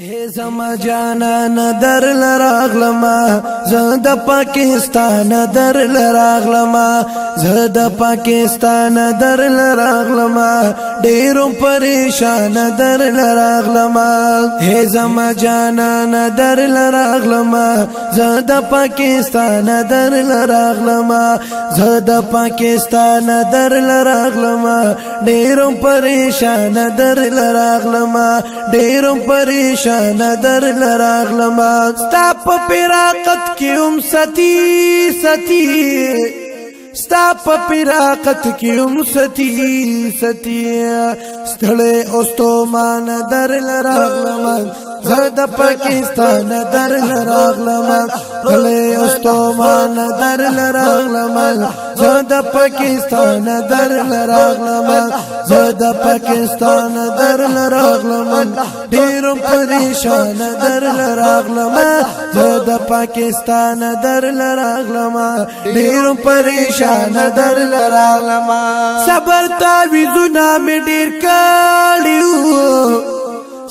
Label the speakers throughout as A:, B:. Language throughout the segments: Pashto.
A: اے زما جانان در لراغلما زد پاکستان در لراغلما زد پاکستان در لراغلما ډیرو پریشان در لراغلما اے زما جانان در لراغلما زد پاکستان در لراغلما زد پاکستان در لراغلما ډیرو پریشان در لراغلما ډیرو پریشان در لراغلما ستا په فراقت کې ستی ستا په فراقت کې ستی ستړی اوستومان در لراغلما زد پاکستان در لراغلما ستړی اوستومان در لراغلما زد پاکستان در لراغلما زد پاکستان در لراغلما ډیرو پریشان در لراغلما زد پاکستان در لراغلما ډیرو پریشان در لراغلما صبر تعویذونه می ډیر کړیو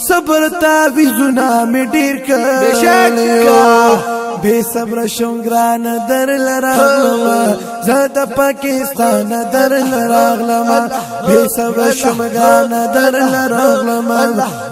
A: صبر تعویذونه می ډیر کړیو بے صبر شونگران در لراغلما زد پاکستان در لراغلما بے صبر شونگران در لراغلما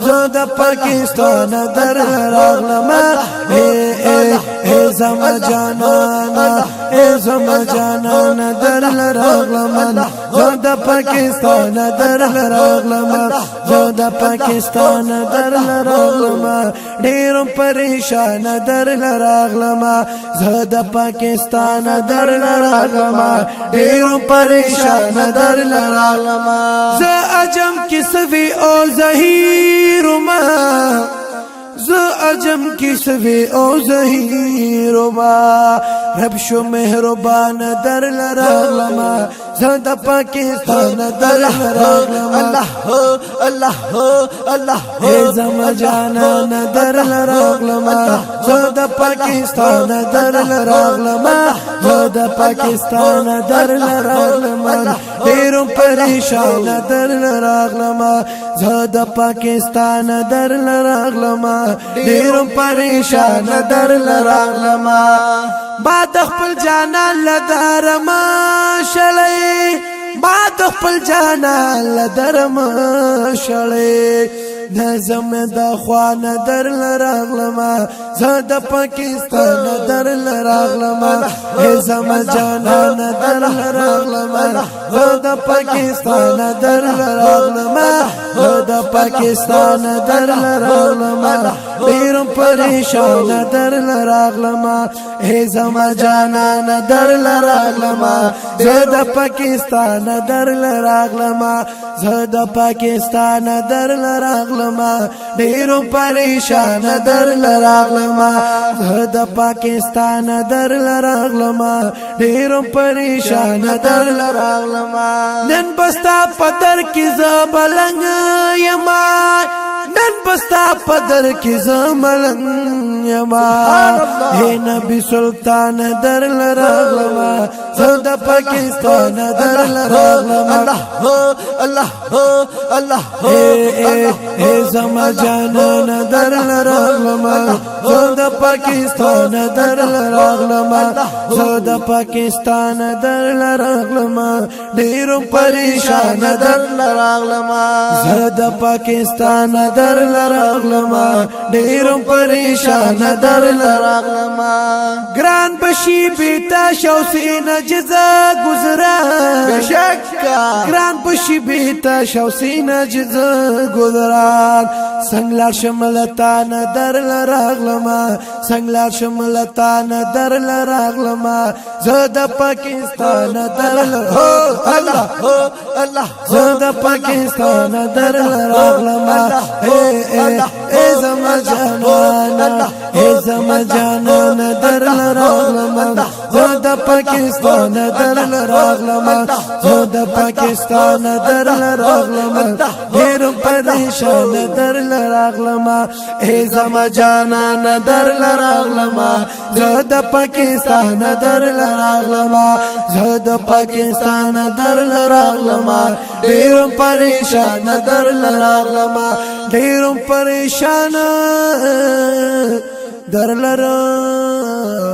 A: زد پاکستان در لراغلما اے زما جانانا اے زما جانانا در لراغلما زد پاکستان در لراغلما زد پاکستان در لراغلما ډیرو پریشان در لراغلما زد پاکستان در لراغلما ډیرو پریشان در لراغلما ز عجم کی سوی او ظهیر ما ز عجم کی سوی او ظهیر ما رب شو مهربان در لراغلما زد پاکستان در لراغلما اللہ اللہ اے زما جانان در لراغلما زد پاکستان در لراغلما زد پاکستان در لراغلما ډیرو پریشان در لراغلما زد پاکستان در لراغلما ډیرو پریشان در لراغلما باد خپل جانان لدارما شړې باد خپل جانان لدارما شړې نظم د خوان در لراغلما زد پاکستان در لراغلما اے زما جانان در لراغلما زد پاکستان در لراغلما زد پاکستان در لراغلما ډیرو پریشان در لراغلما اے زما جانان در لراغلما زد پاکستان در لراغلما زد پاکستان در لراغلما ډیرو پریشان در لراغلما زد پاکستان در لراغلما ډیرو پریشان در لراغلما نن بستا پدر کی زبلنګ یما نن بستا پدر کی زملنګ یما اے نبی سلطان در لراغلما زد پاکستان در لراغلما اللہ اے زما جانان در لراغلما زد پاکستان در لراغلما زد پاکستان در لراغلما ډیرو پریشان در لراغلما زد پاکستان در لراغلما ډیرو پریشان در لراغلما ګران بشي بیتا شوسین جزا گزرا بشکا ګران بشي بیتا شوسین جزا گزرا سنگلار شملتان در لراغلما سنگلار شملتان در لراغلما زد پاکستان در لراغلما زد پاکستان در لراغلما اے زما جانانا اے زما جانان در لراغلما زه د پاکستان درل راغلم زه د پاکستان درل راغلم ډېر پریشان درل راغلم ای زما جانان درل راغلم زه د پاکستان درل راغلم زه د پاکستان درل راغلم ډېر پریشان درل راغلم ډېر پریشان درل راغلم